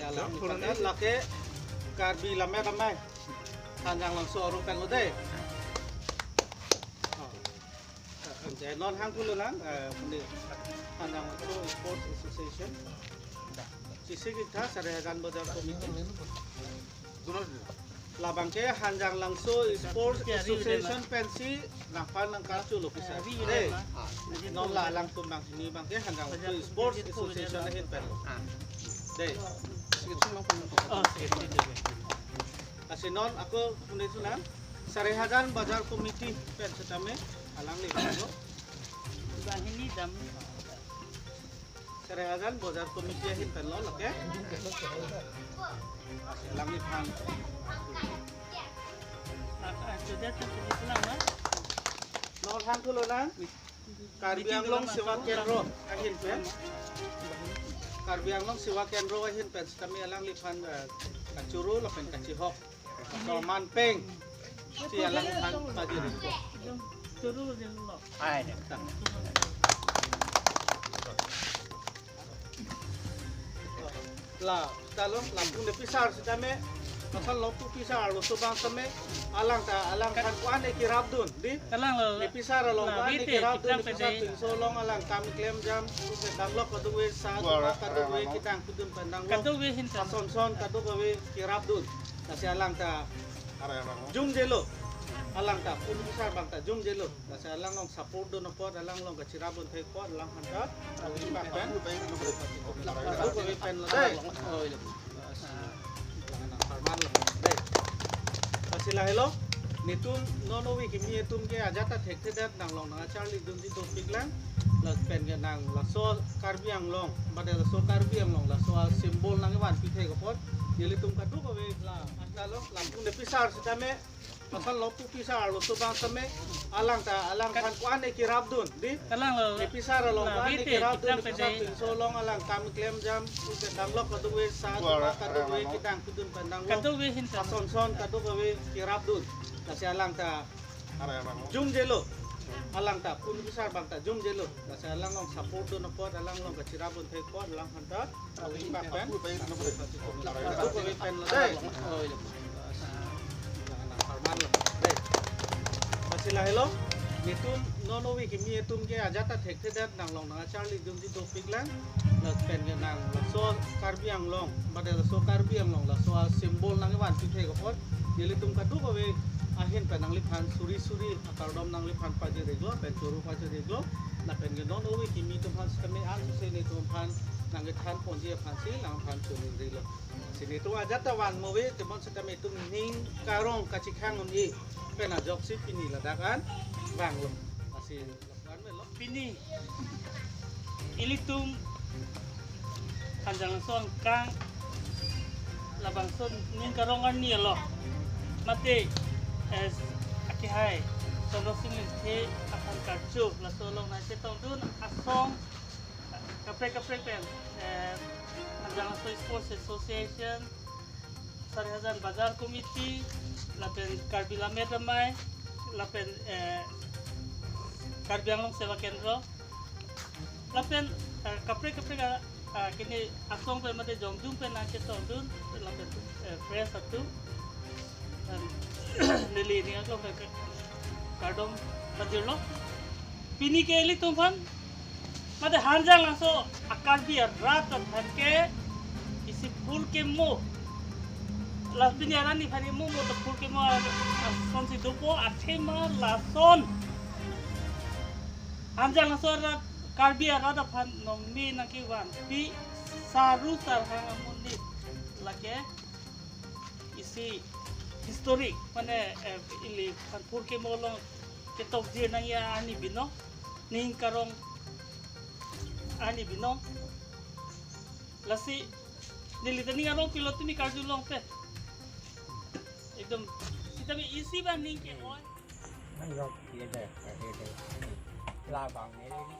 alam ikan laki karbi lamai ramai hanjang langsung orang pen lo deh. Jadi non hang dulu lang, hanjang langsung Sports Association. Sisi kita Sarayagan Bazar Komite. Labang ke hanjang langsung Sports Association pensi nampal ng kartu lo bisa. Deh, non la lang tumbang sini bang ke hanjang langsung Sports Association na hin pen. Deh. Kasi non ako punit sunan Sarayagan Bazar Committee pen setame alang ni ko. Bahini dam Sarayagan Bazar Committee hin pen lo lake. Alang ni pan. sudah tertulis lama. Non hang tulo lang. Karbi Anglong Siwa Kenro ahin pen. Karbi Anglong Siwa Kenro ahin pen setame alang lipan kacuru lo pen kacihok. Soman peng. Si alang pan pajiri ko. Turu dulu. Ai. La talong lampung de pisar setame masal lopu pisar lo subang seme alang kan kuan e kirabdun di Kalang lo. de pisar lo kuan e kirabdun pisar tin solong alang kami klaim jam ke danglok kadu we sa kadu we kitang kudun pandang lo Katu behin tan. son kadu we kirabdun nasi alang ta jum jelo alang ta pun pisar bang ta jum jelo nasi alang long support do no pot alang long kacirabun thai pot alang hanta lima pen kadu we pen lo dai farman lo dai kasila hello nitum nono wi kimi tum ke ajata thekte dat nang long na charli dum di topik lang la pen ke nang la so karbiang long bade la so karbiang long la so simbol nang wan pithe ko pot yeli tum kadu ko we la asla lo lampung de pisar setame masal lopu pisar lo subang seme alang kan kuan e kirabdun di Kalang lo. de pisar lo kuan e kirabdun pisar tin solong alang kami klaim jam ke danglok kadu we sa kadu we kitang kudun pandang lo Katu behin tan. son kadu we kirabdun nasi alang ta jum jelo alang ta pun besar bang ta jum jelo nasi alang long support do no pot alang long kacirabun thai pot alang hanta lima pen kadu we pen lo dai farman lo dai kasila hello nitum nono wi kimi tum ke ajata thekte dat nang long na charli dum di topik lang la pen ke nang la so karbiang long bade la so karbiang long la so simbol nang wan pithe ko pot yeli tum kadu ko we ahin penang lipan suri akardom nang lipan paji reglo pen turu paji reglo na pen ke nono wi kimi tum han skame an se ne tum pan nang ke than ponji pan si lang pan turu reglo sini tu ajata wan mo we temon sekame tum ning karong kacikhang ni pen ajok si pini ladakan bang lo masih lakukan me lo Pini. Ilitum hanjang son kang labang son ning karongan ni lo. Mate es akihai. Solo singin te akan karcu la solong na setong dun asong kapre pen hanjang son Sports Association Sarayagan Bazar Committee lapen Karbila Medamai lapen Karbiang Sewa Kendro lapen kapre kini asong pen mate jongjung pen nanti tondun lapen press satu dan lili ni aku ke kardom tajurlo pini ke eli tumpan mate hanjang langsung akar biar rat dan ke isi full ke mo las pinyaran ni phani mo to full ke mo son si dopo athema lason hanjang langsung rat karbiar ada phan nomni nakiwan pi saru sarhang mundi lake isi historik mana ili kan purke molong ketok dia nang ya ani bino ning karong ani bino lasi nilitani arong pilot ni karjulong pe एकदम kita भी इसी बार ning ke hoy Nó rột kia đây, la bằng này đi.